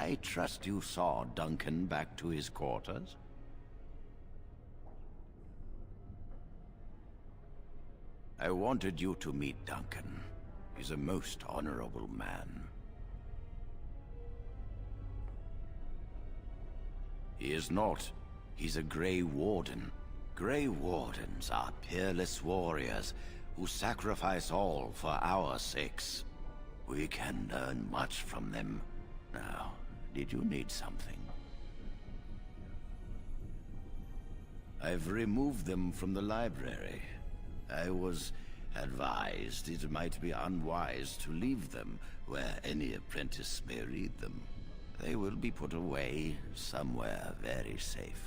I trust you saw Duncan back to his quarters? I wanted you to meet Duncan. He's a most honorable man. He is not. He's a Grey Warden. Grey Wardens are peerless warriors who sacrifice all for our sakes. We can learn much from them. Now, did you need something? I've removed them from the library. I was advised it might be unwise to leave them where any apprentice may read them. They will be put away somewhere very safe.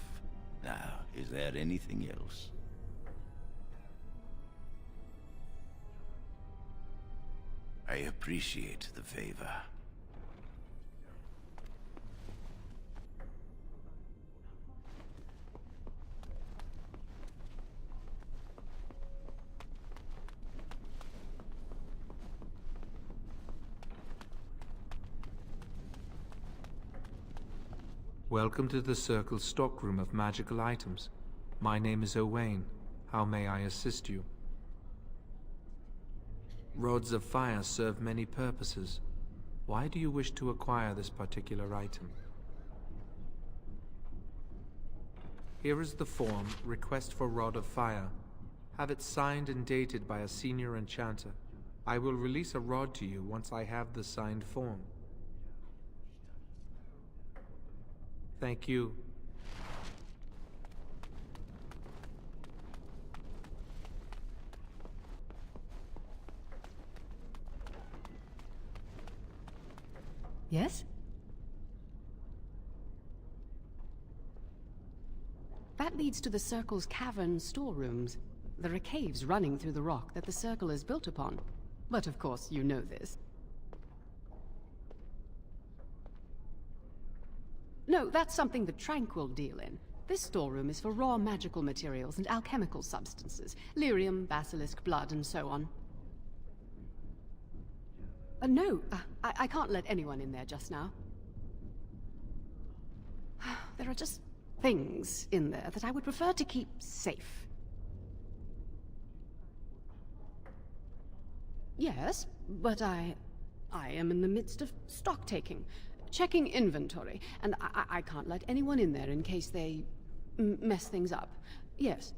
Now, is there anything else? I appreciate the favor. Welcome to the Circle's stockroom of magical items. My name is Jowan. How may I assist you? Rods of fire serve many purposes. Why do you wish to acquire this particular item? Here is the form, Request for Rod of Fire. Have it signed and dated by a senior enchanter. I will release a rod to you once I have the signed form. Thank you. Yes? That leads to the Circle's cavern storerooms. There are caves running through the rock that the Circle is built upon. But of course, you know this. No, that's something the Tranquil deal in. This storeroom is for raw magical materials and alchemical substances. Lyrium, basilisk, blood, and so on. No, I can't let anyone in there just now. There are just things in there that I would prefer to keep safe. Yes, but I am in the midst of stock taking, checking inventory, and I can't let anyone in there in case they mess things up. Yes.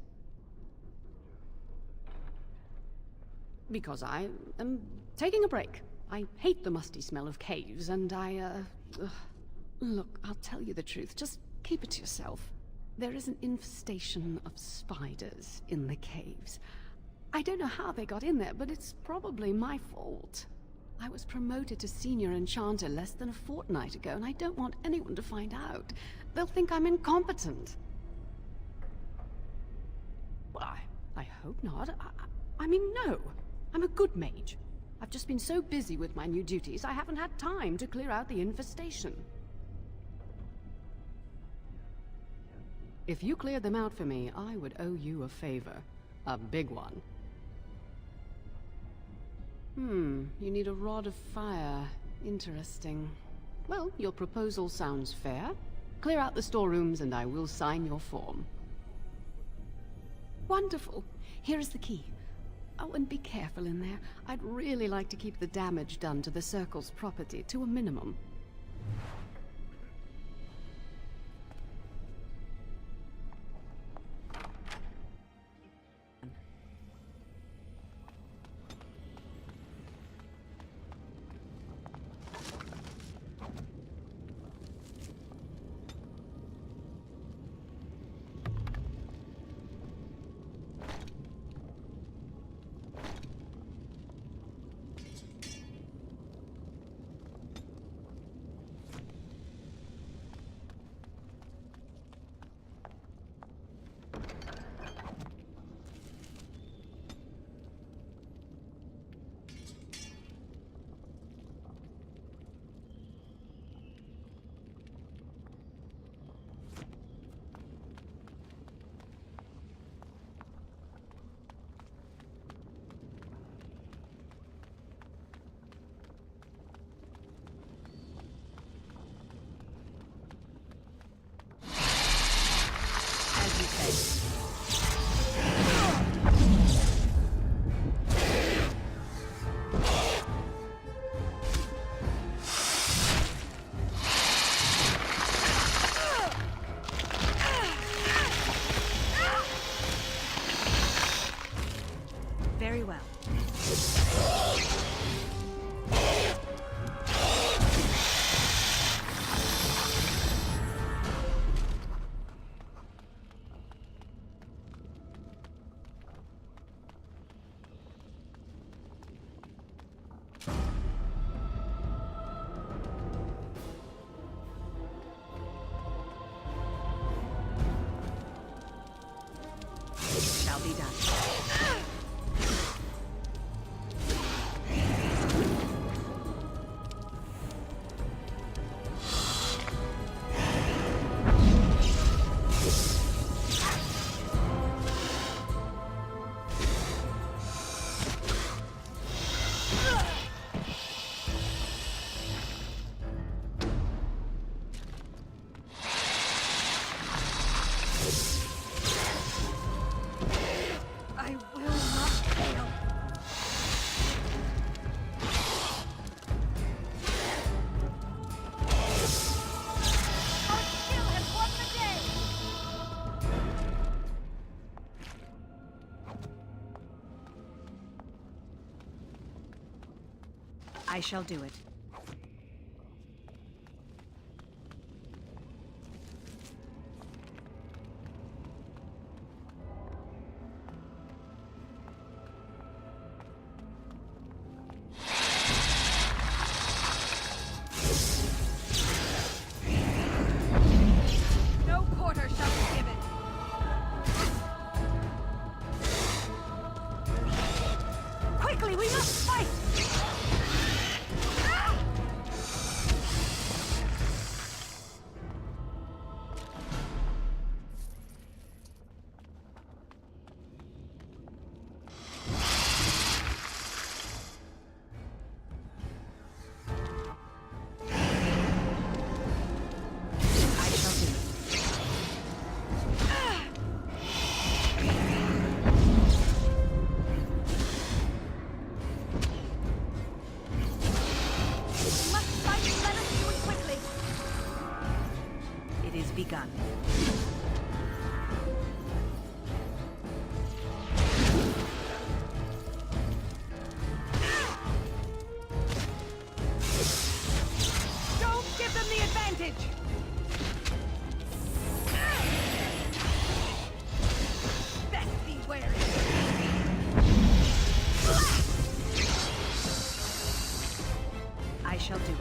Because I am taking a break. I hate the musty smell of caves, and Look, I'll tell you the truth. Just keep it to yourself. There is an infestation of spiders in the caves. I don't know how they got in there, but it's probably my fault. I was promoted to senior enchanter less than a fortnight ago, and I don't want anyone to find out. They'll think I'm incompetent. Well, I hope not. I mean, no. I'm a good mage. I've just been so busy with my new duties, I haven't had time to clear out the infestation. If you cleared them out for me, I would owe you a favor. A big one. You need a rod of fire. Interesting. Well, your proposal sounds fair. Clear out the storerooms and I will sign your form. Wonderful. Here is the key. Oh, and be careful in there. I'd really like to keep the damage done to the Circle's property to a minimum. I shall do it. No quarter shall be given. Quickly, we must fight! I shall do it. We must fight and let us do it quickly. It is begun. Don't give them the advantage! Best be wary. I shall do it.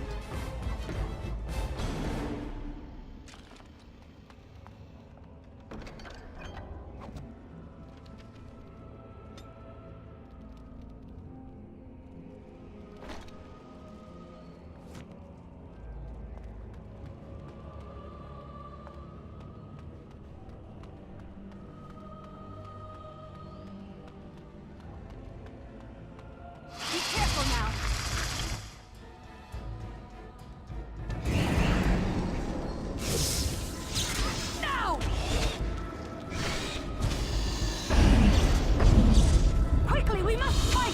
Be careful now. Now! Quickly, we must fight!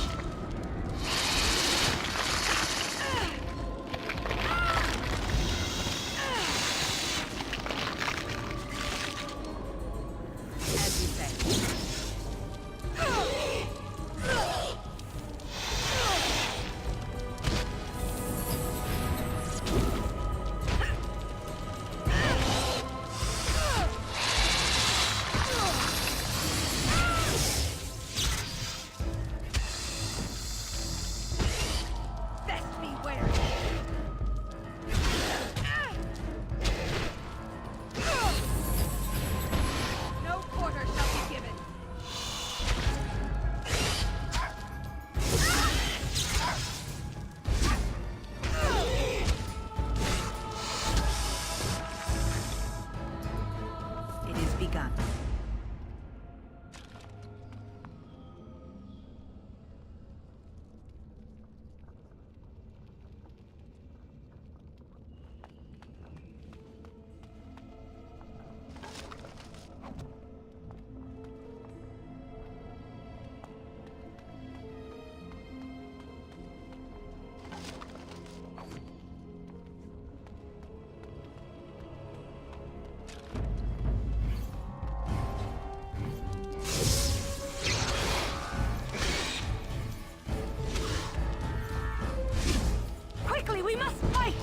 As you say. Best be wary. No quarter shall be given. It is begun. Quickly, we must fight!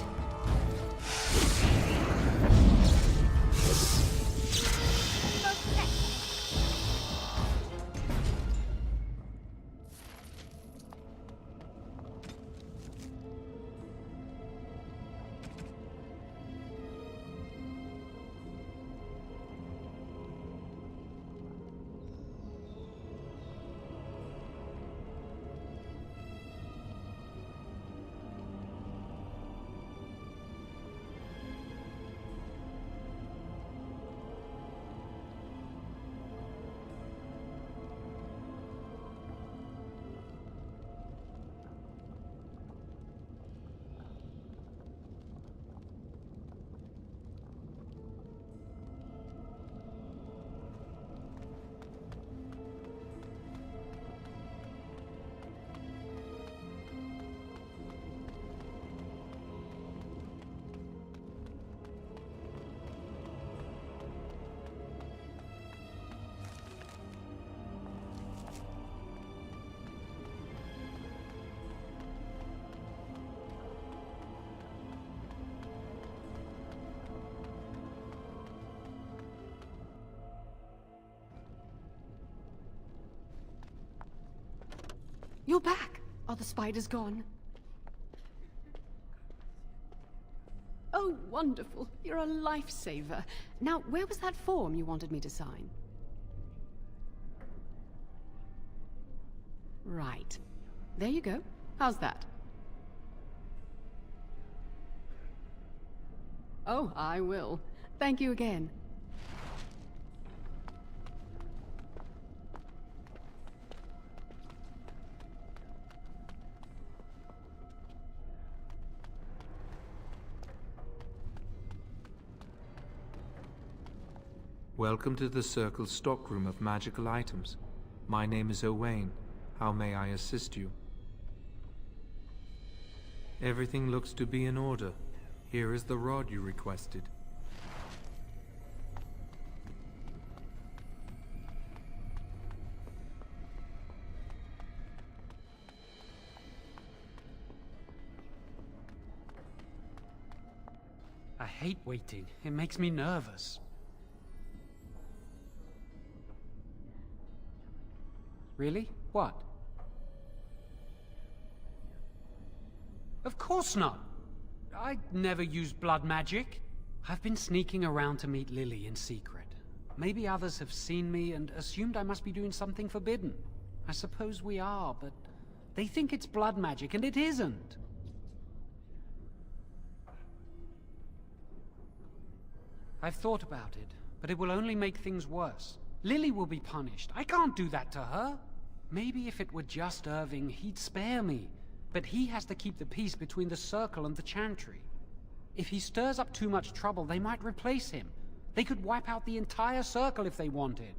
You're back! Are the spiders gone? Oh, wonderful. You're a lifesaver. Now, where was that form you wanted me to sign? Right. There you go. How's that? Oh, I will. Thank you again. Welcome to the Circle's stockroom of magical items. My name is Owain. How may I assist you? Everything looks to be in order. Here is the rod you requested. I hate waiting. It makes me nervous. Really? What? Of course not! I never use blood magic. I've been sneaking around to meet Lily in secret. Maybe others have seen me and assumed I must be doing something forbidden. I suppose we are, but they think it's blood magic, and it isn't. I've thought about it, but it will only make things worse. Lily will be punished. I can't do that to her. Maybe if it were just Irving, he'd spare me. But he has to keep the peace between the Circle and the Chantry. If he stirs up too much trouble, they might replace him. They could wipe out the entire Circle if they wanted.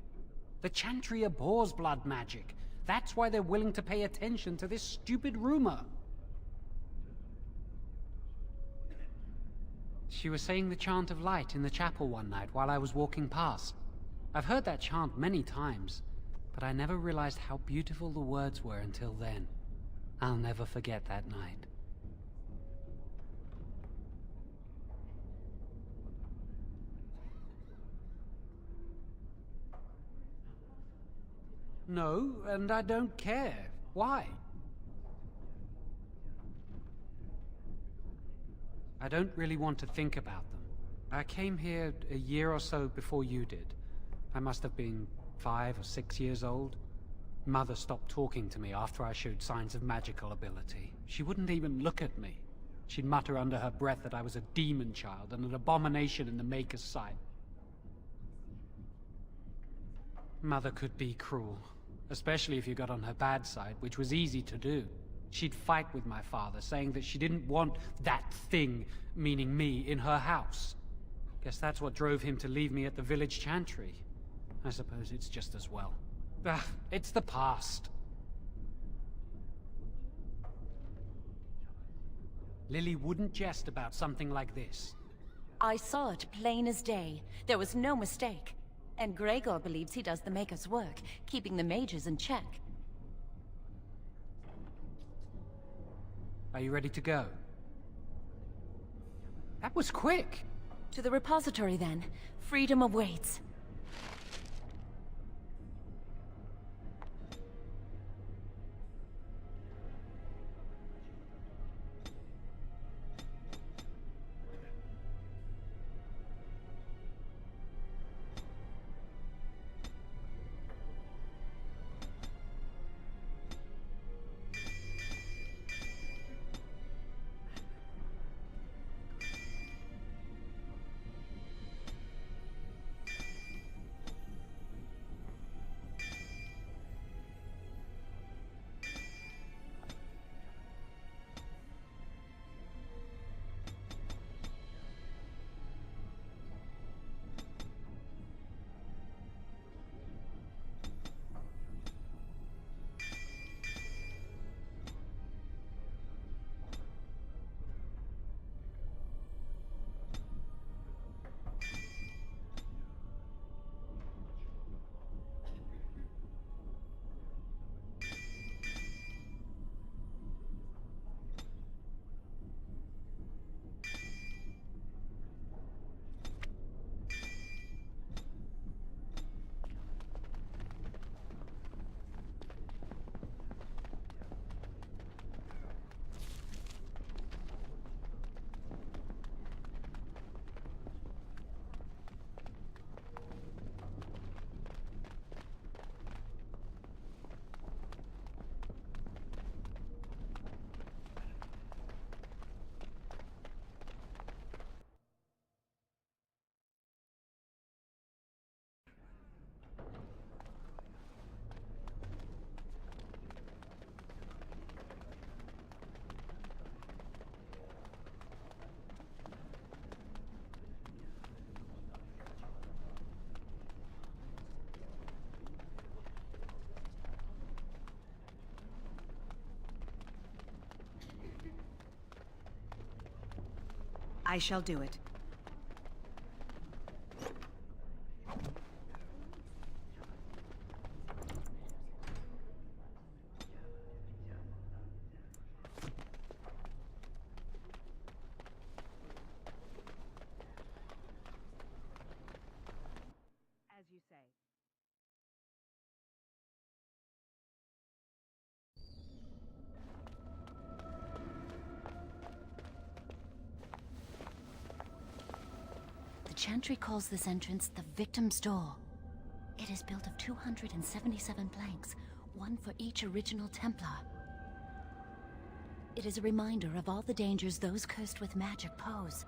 The Chantry abhors blood magic. That's why they're willing to pay attention to this stupid rumor. She was saying the chant of light in the chapel one night while I was walking past. I've heard that chant many times, but I never realized how beautiful the words were until then. I'll never forget that night. No, and I don't care. Why? I don't really want to think about them. I came here a year or so before you did. I must have been 5 or 6 years old. Mother stopped talking to me after I showed signs of magical ability. She wouldn't even look at me. She'd mutter under her breath that I was a demon child and an abomination in the Maker's sight. Mother could be cruel, especially if you got on her bad side, which was easy to do. She'd fight with my father, saying that she didn't want that thing, meaning me, in her house. Guess that's what drove him to leave me at the village chantry. I suppose it's just as well. It's the past. Lily wouldn't jest about something like this. I saw it plain as day. There was no mistake. And Gregor believes he does the Maker's work, keeping the mages in check. Are you ready to go? That was quick! To the repository, then. Freedom awaits. I shall do it. As you say. The Chantry calls this entrance the Victim's Door. It is built of 277 planks, one for each original Templar. It is a reminder of all the dangers those cursed with magic pose.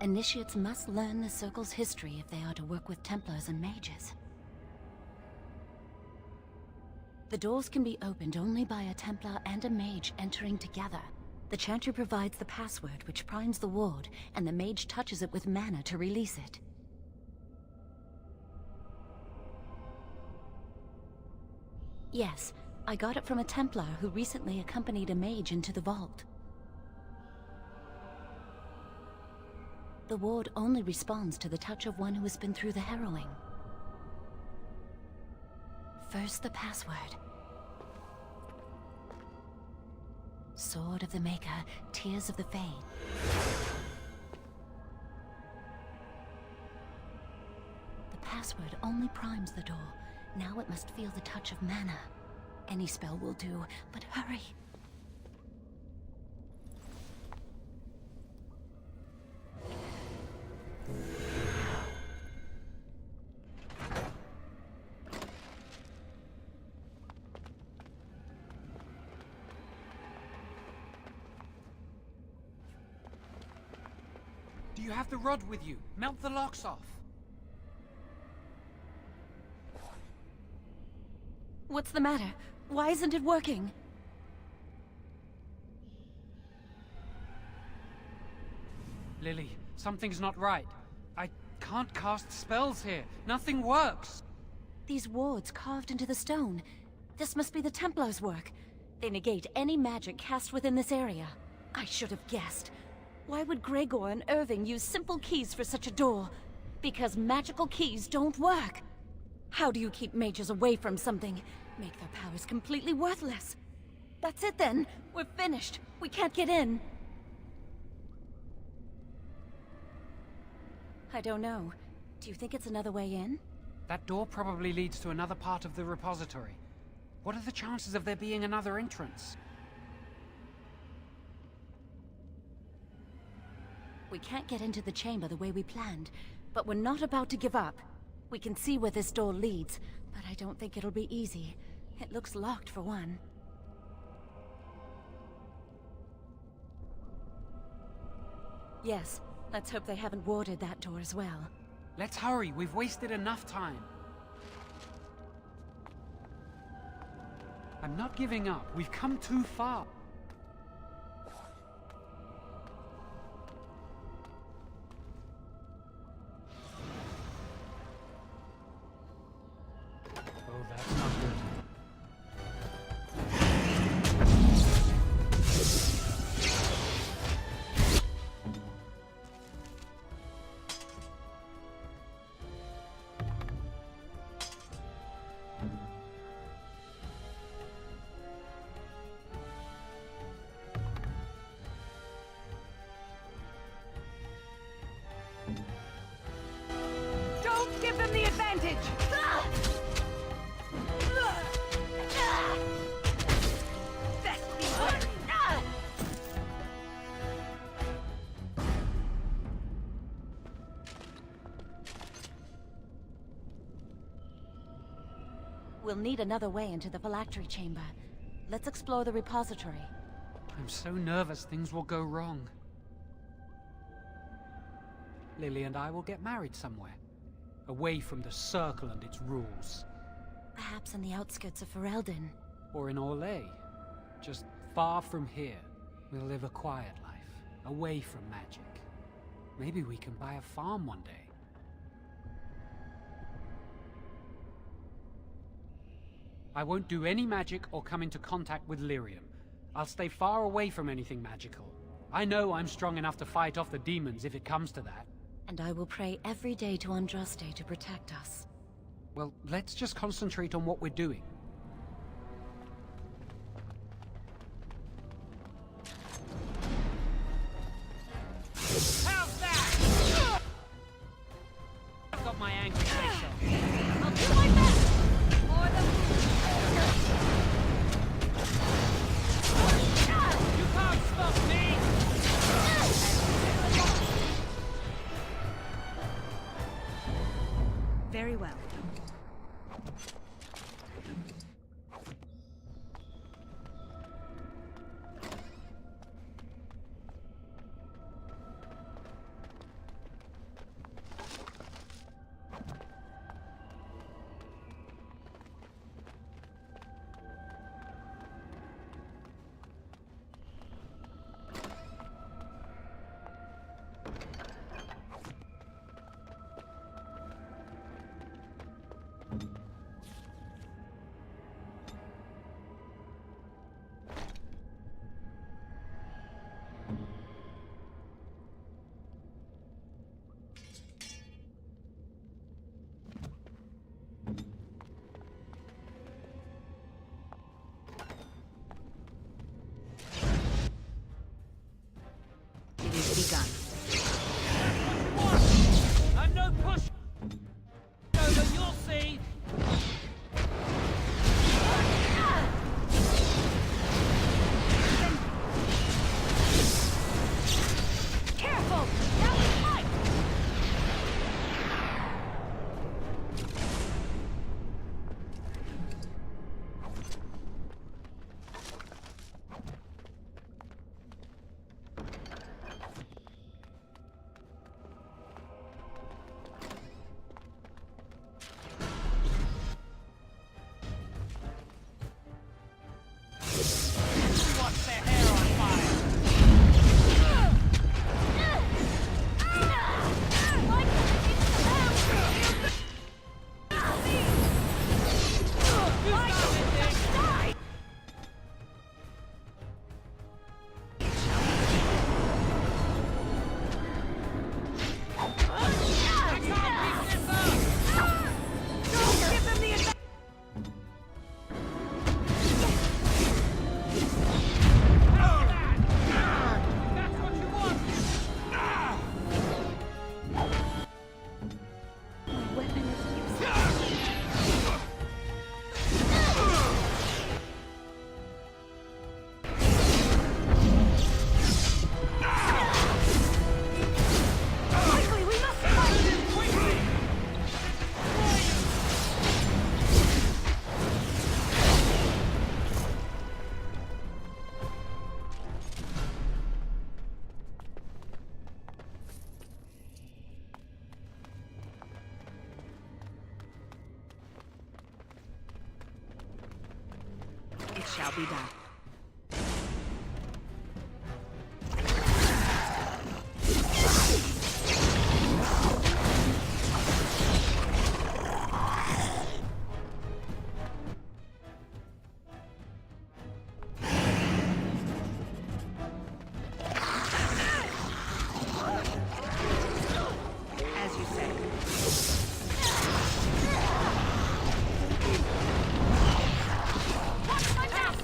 Initiates must learn the Circle's history if they are to work with Templars and Mages. The doors can be opened only by a Templar and a Mage entering together. The Chantry provides the password, which primes the ward, and the Mage touches it with mana to release it. Yes, I got it from a Templar who recently accompanied a Mage into the vault. The ward only responds to the touch of one who has been through the harrowing. First, the password. Sword of the Maker, Tears of the Fade. The password only primes the door. Now it must feel the touch of mana. Any spell will do, but hurry! Do you have the rod with you? Melt the locks off. What's the matter? Why isn't it working? Lily, something's not right. I can't cast spells here. Nothing works. These wards carved into the stone. This must be the Templars' work. They negate any magic cast within this area. I should have guessed. Why would Gregor and Irving use simple keys for such a door? Because magical keys don't work. How do you keep mages away from something? Make their powers completely worthless. That's it then. We're finished. We can't get in. I don't know. Do you think it's another way in? That door probably leads to another part of the repository. What are the chances of there being another entrance? We can't get into the chamber the way we planned, but we're not about to give up. We can see where this door leads, but I don't think it'll be easy. It looks locked for one. Yes, let's hope they haven't warded that door as well. Let's hurry. We've wasted enough time. I'm not giving up. We've come too far. Oh, that's not good. Don't give them the advantage! Best be wary. We'll need another way into the phylactery chamber. Let's explore the repository. I'm so nervous things will go wrong. Lily and I will get married somewhere. Away from the Circle and its rules. Perhaps in the outskirts of Ferelden. Or in Orlais. Just far from here. We'll live a quiet life. Away from magic. Maybe we can buy a farm one day. I won't do any magic or come into contact with Lyrium. I'll stay far away from anything magical. I know I'm strong enough to fight off the demons if it comes to that. And I will pray every day to Unjust to protect us. Well, let's just concentrate on what we're doing. How's that? I've got my angry face on. I'll do my best! For the... You can't stop me! Very well. It is begun. I'm no push. No, you'll see. Careful! Now we fight! Watch their hair on fire. It shall be done. As you say. Watch my back!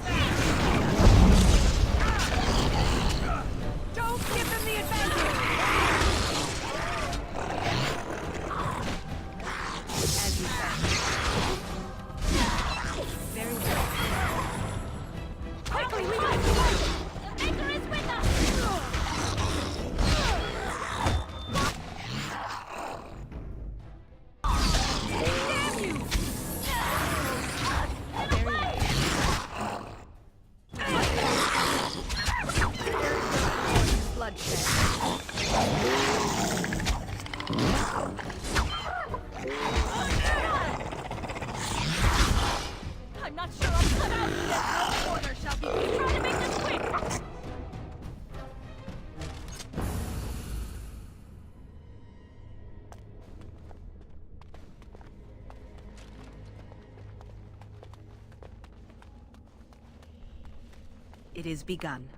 It is begun.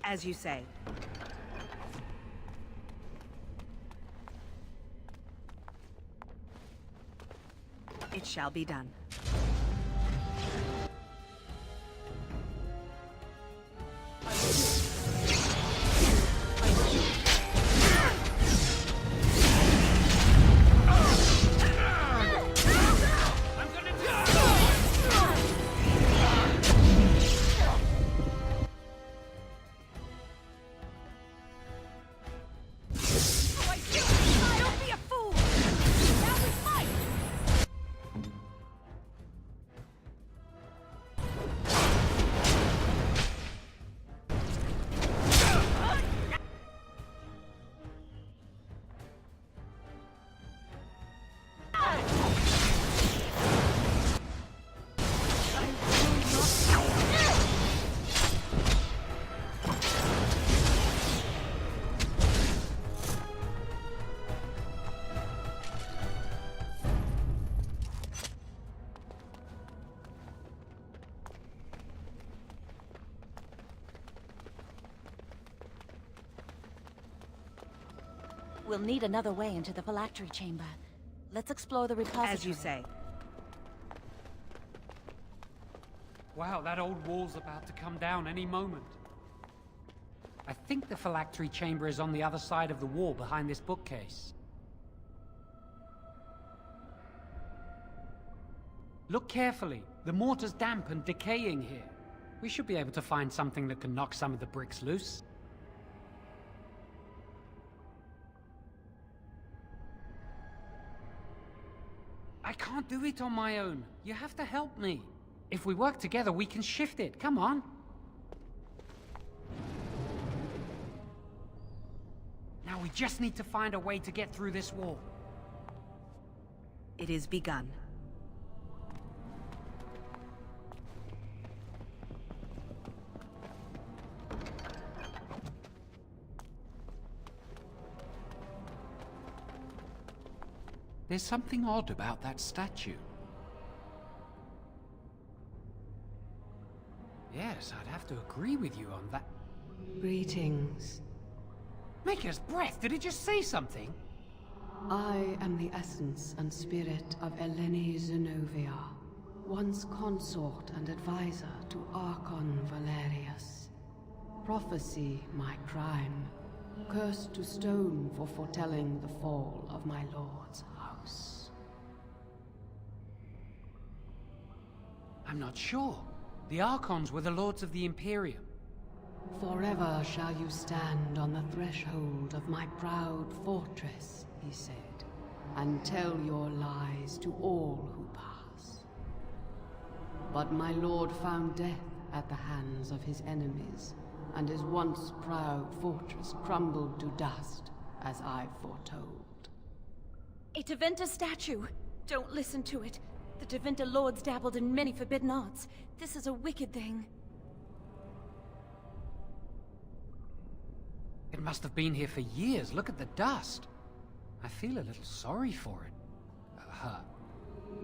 As you say. It shall be done. We'll need another way into the phylactery chamber. Let's explore the repository. As you say. Wow, that old wall's about to come down any moment. I think the phylactery chamber is on the other side of the wall behind this bookcase. Look carefully. The mortar's damp and decaying here. We should be able to find something that can knock some of the bricks loose. I can't do it on my own. You have to help me. If we work together, we can shift it. Come on. Now we just need to find a way to get through this wall. It is begun. There's something odd about that statue. Yes, I'd have to agree with you on that. Greetings. Maker's breath, did it just say something? I am the essence and spirit of Eleni Zenobia, once consort and advisor to Archon Valerius. Prophecy my crime, cursed to stone for foretelling the fall of my lord's house. I'm not sure. The Archons were the lords of the Imperium. Forever shall you stand on the threshold of my proud fortress, he said, and tell your lies to all who pass. But my lord found death at the hands of his enemies, and his once proud fortress crumbled to dust, as I foretold. A Tevinter statue! Don't listen to it. The Tevinter lords dabbled in many forbidden arts. This is a wicked thing. It must have been here for years. Look at the dust. I feel a little sorry for it. Her.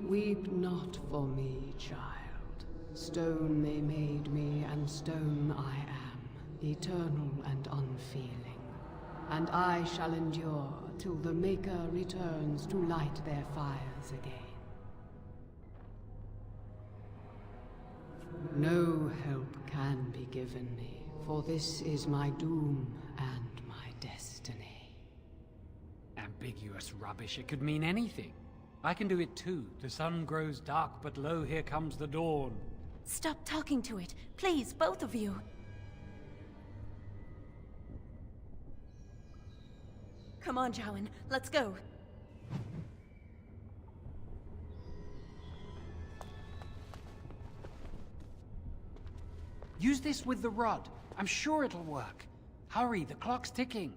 Weep not for me, child. Stone they made me, and stone I am, eternal and unfeeling. And I shall endure till the Maker returns to light their fires again. No help can be given me, for this is my doom and my destiny. Ambiguous rubbish. It could mean anything. I can do it too. The sun grows dark, but lo, here comes the dawn. Stop talking to it. Please, both of you. Come on, Jowan. Let's go. Use this with the rod. I'm sure it'll work. Hurry, the clock's ticking.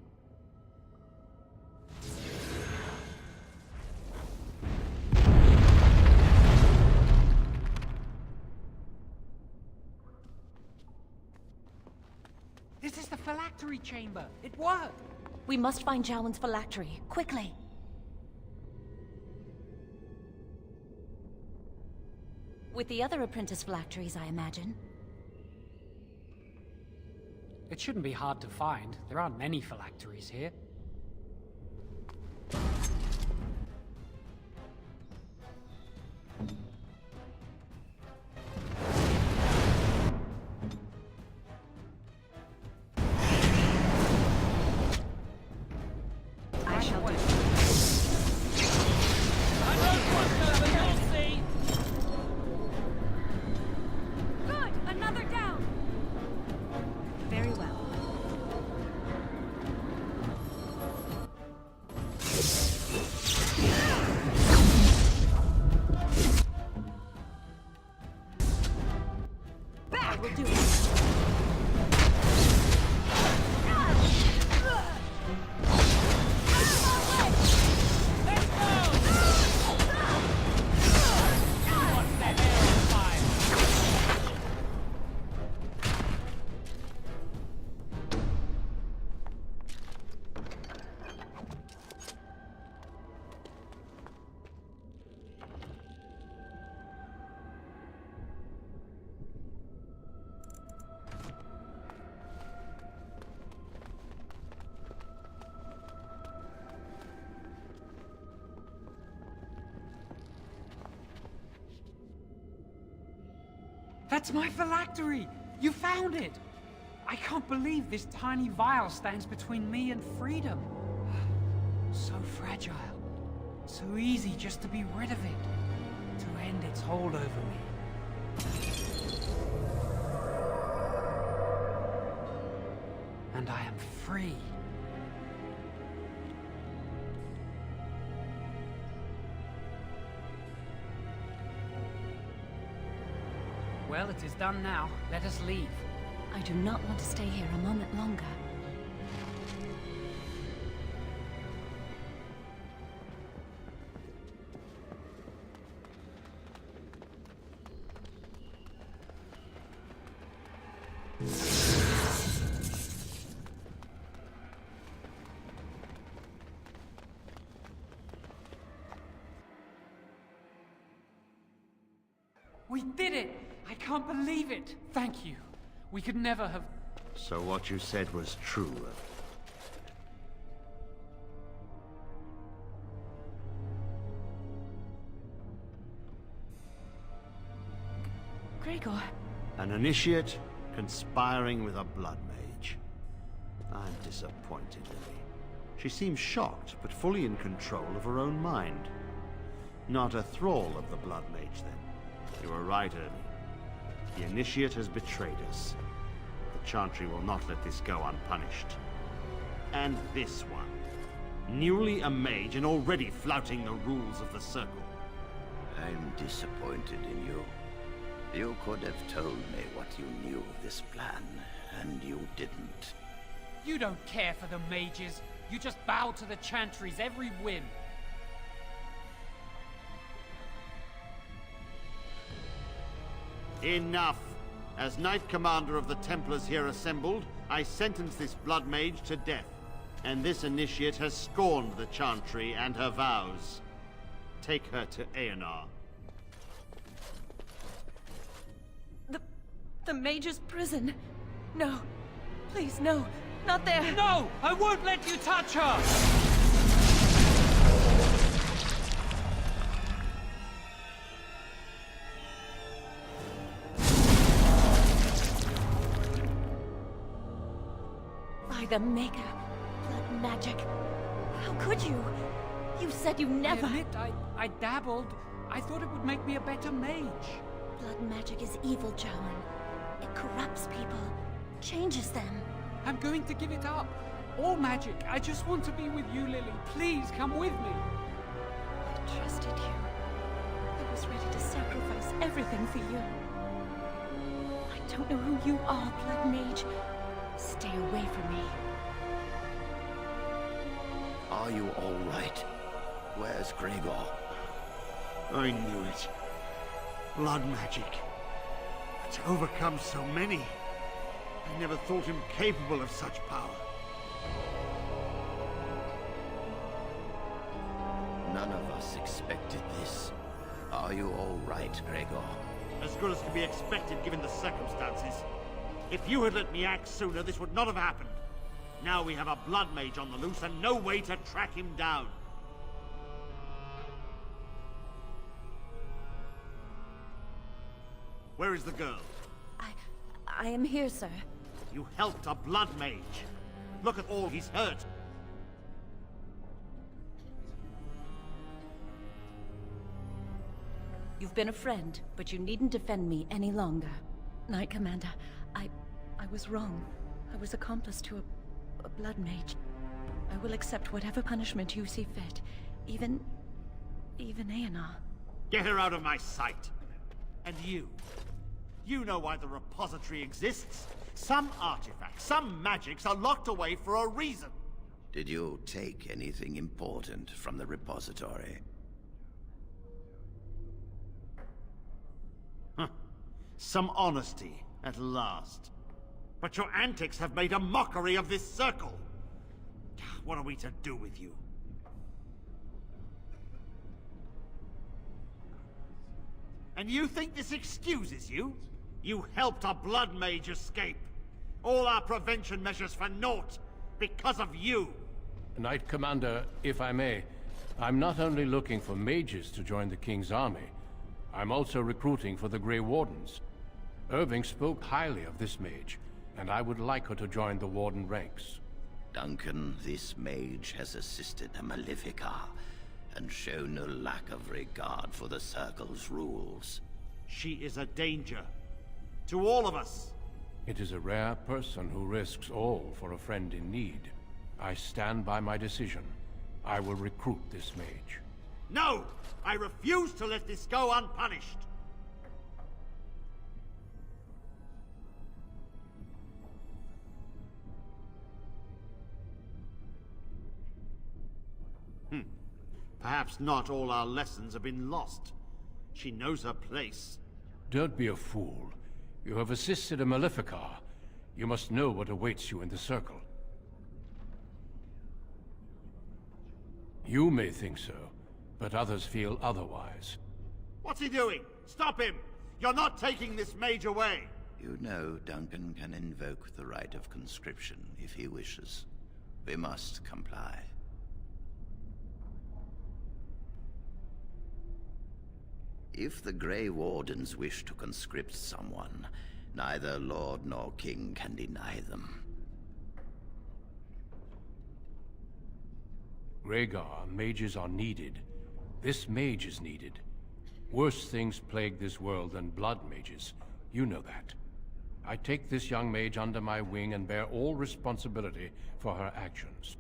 This is the phylactery chamber. It worked. We must find Jowan's phylactery, quickly. With the other apprentice phylacteries, I imagine. It shouldn't be hard to find. There aren't many phylacteries here. I shall do. Good! Another down! Very well. I will do it. That's my phylactery! You found it! I can't believe this tiny vial stands between me and freedom. So fragile. So easy just to be rid of it. to end its hold over me. And I am free. Well, it is done now. Let us leave. I do not want to stay here a moment longer. We did it! I can't believe it! Thank you. We could never have... So what you said was true. Gregor. An initiate conspiring with a blood mage. I'm disappointed, Lily. She seems shocked, but fully in control of her own mind. Not a thrall of the blood mage, then. You were right, Ernie. The initiate has betrayed us. The Chantry will not let this go unpunished. And this one. Newly a mage and already flouting the rules of the Circle. I'm disappointed in you. You could have told me what you knew of this plan, and you didn't. You don't care for the mages. You just bow to the Chantry's every whim. Enough! As Knight Commander of the Templars here assembled, I sentence this blood mage to death. And this initiate has scorned the Chantry and her vows. Take her to Aenar. The Mage's prison. No. Please, no. Not there. No! I won't let you touch her! By the Maker. Blood magic. How could you? You said you never... I admit, I dabbled. I thought it would make me a better mage. Blood magic is evil, Jowan. It corrupts people. Changes them. I'm going to give it up. All magic. I just want to be with you, Lily. Please, come with me. I trusted you. I was ready to sacrifice everything for you. I don't know who you are, Blood Mage. Stay away from me. Are you all right? Where's Gregor? I knew it. Blood magic. To overcome so many. I never thought him capable of such power. None of us expected this. Are you all right, Gregor? As good as could be expected given the circumstances. If you had let me act sooner, this would not have happened. Now we have a blood mage on the loose and no way to track him down. Where is the girl? I am here, sir. You helped a blood mage. Look at all he's hurt. You've been a friend, but you needn't defend me any longer. Knight Commander, I was wrong. I was accomplice to a blood mage. I will accept whatever punishment you see fit. Even Aenar. Get her out of my sight. And you. You know why the repository exists. Some artifacts, some magics are locked away for a reason. Did you take anything important from the repository? Some honesty, at last. But your antics have made a mockery of this circle. What are we to do with you? And you think this excuses you? You helped a blood mage escape. All our prevention measures for naught, because of you. Knight Commander, if I may, I'm not only looking for mages to join the King's army, I'm also recruiting for the Grey Wardens. Irving spoke highly of this mage, and I would like her to join the Warden ranks. Duncan, this mage has assisted the Malefica, and show no lack of regard for the Circle's rules. She is a danger. To all of us. It is a rare person who risks all for a friend in need. I stand by my decision. I will recruit this mage. No! I refuse to let this go unpunished! Perhaps not all our lessons have been lost. She knows her place. Don't be a fool. You have assisted a Maleficar. You must know what awaits you in the Circle. You may think so, but others feel otherwise. What's he doing? Stop him! You're not taking this mage away! You know Duncan can invoke the right of conscription if he wishes. We must comply. If the Grey Wardens wish to conscript someone, neither Lord nor King can deny them. Rhaegar, mages are needed. This mage is needed. Worse things plague this world than blood mages. You know that. I take this young mage under my wing and bear all responsibility for her actions.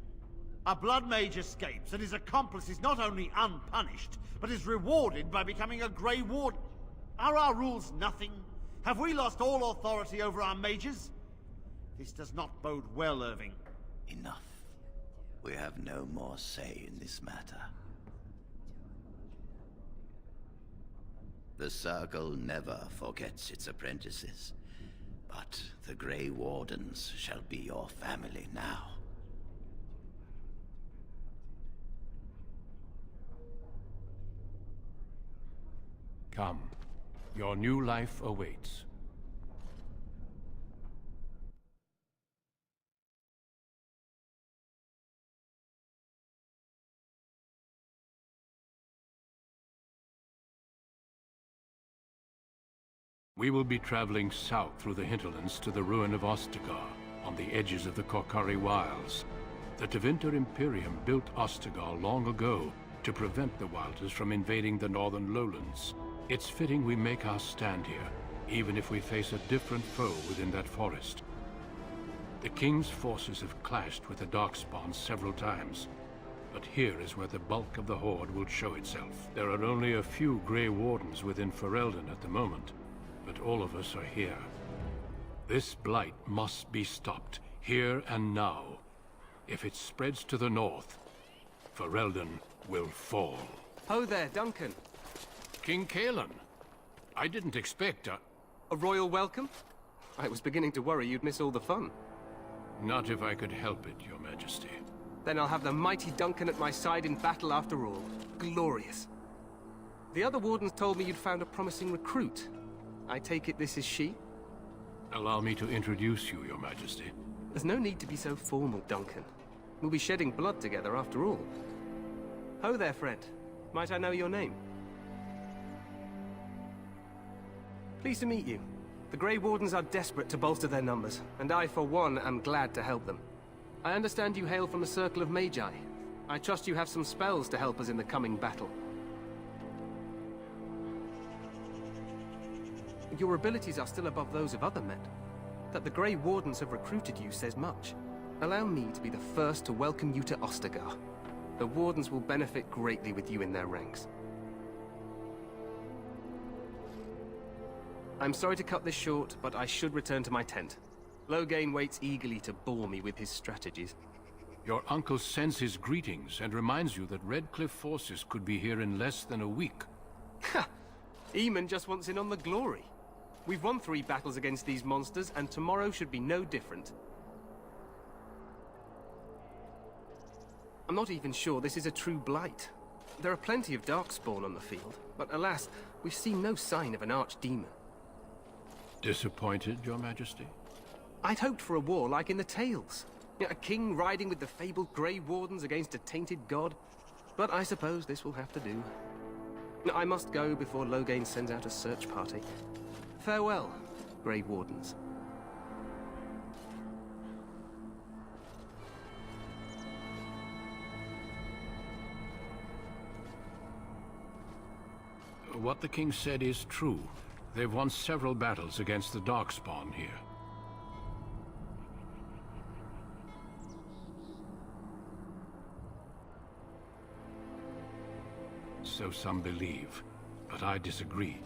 A blood mage escapes and his accomplice is not only unpunished, but is rewarded by becoming a Grey Warden. Are our rules nothing? Have we lost all authority over our mages? This does not bode well, Irving. Enough. We have no more say in this matter. The Circle never forgets its apprentices, but the Grey Wardens shall be your family now. Come. Your new life awaits. We will be traveling south through the hinterlands to the ruin of Ostagar, on the edges of the Korcari Wilds. The Tevinter Imperium built Ostagar long ago to prevent the Wilders from invading the northern lowlands. It's fitting we make our stand here, even if we face a different foe within that forest. The King's forces have clashed with the Darkspawn several times, but here is where the bulk of the Horde will show itself. There are only a few Grey Wardens within Ferelden at the moment, but all of us are here. This blight must be stopped, here and now. If it spreads to the north, Ferelden will fall. Ho there, Duncan. King Kaelan. I didn't expect A royal welcome? I was beginning to worry you'd miss all the fun. Not if I could help it, Your Majesty. Then I'll have the mighty Duncan at my side in battle after all. Glorious. The other wardens told me you'd found a promising recruit. I take it this is she? Allow me to introduce you, Your Majesty. There's no need to be so formal, Duncan. We'll be shedding blood together after all. Ho there, friend. Might I know your name? Pleased to meet you. The Grey Wardens are desperate to bolster their numbers, and I, for one, am glad to help them. I understand you hail from the Circle of Magi. I trust you have some spells to help us in the coming battle. Your abilities are still above those of other men. That the Grey Wardens have recruited you says much. Allow me to be the first to welcome you to Ostagar. The Wardens will benefit greatly with you in their ranks. I'm sorry to cut this short, but I should return to my tent. Loghain waits eagerly to bore me with his strategies. Your uncle sends his greetings and reminds you that Redcliffe forces could be here in less than a week. Ha! Eamon just wants in on the glory. We've won 3 battles against these monsters, and tomorrow should be no different. I'm not even sure this is a true blight. There are plenty of Darkspawn on the field, but alas, we've seen no sign of an archdemon. Disappointed, Your Majesty? I'd hoped for a war like in the tales. A king riding with the fabled Grey Wardens against a tainted god. But I suppose this will have to do. I must go before Loghain sends out a search party. Farewell, Grey Wardens. What the king said is true. They've won several battles against the Darkspawn here. So some believe, but I disagree.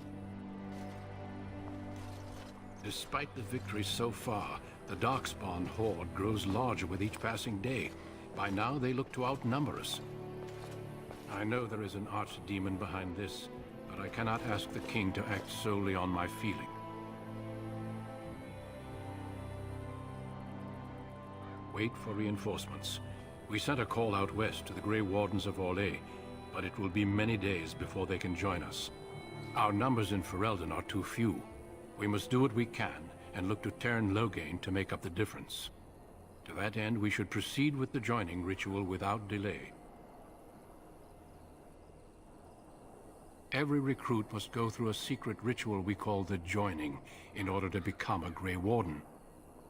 Despite the victories so far, the Darkspawn horde grows larger with each passing day. By now, they look to outnumber us. I know there is an archdemon behind this, but I cannot ask the king to act solely on my feeling. Wait for reinforcements. We sent a call out west to the Grey Wardens of Orlais, but it will be many days before they can join us. Our numbers in Ferelden are too few. We must do what we can, and look to Teyrn Loghain to make up the difference. To that end, we should proceed with the joining ritual without delay. Every recruit must go through a secret ritual we call the joining, in order to become a Grey Warden.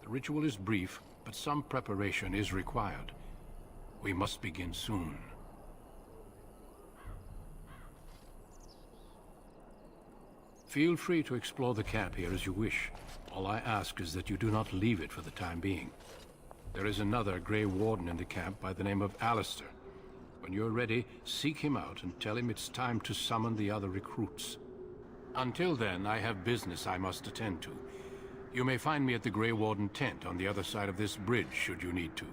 The ritual is brief, but some preparation is required. We must begin soon. Feel free to explore the camp here as you wish. All I ask is that you do not leave it for the time being. There is another Grey Warden in the camp by the name of Alistair. When you're ready, seek him out and tell him it's time to summon the other recruits. Until then, I have business I must attend to. You may find me at the Grey Warden tent on the other side of this bridge, should you need to.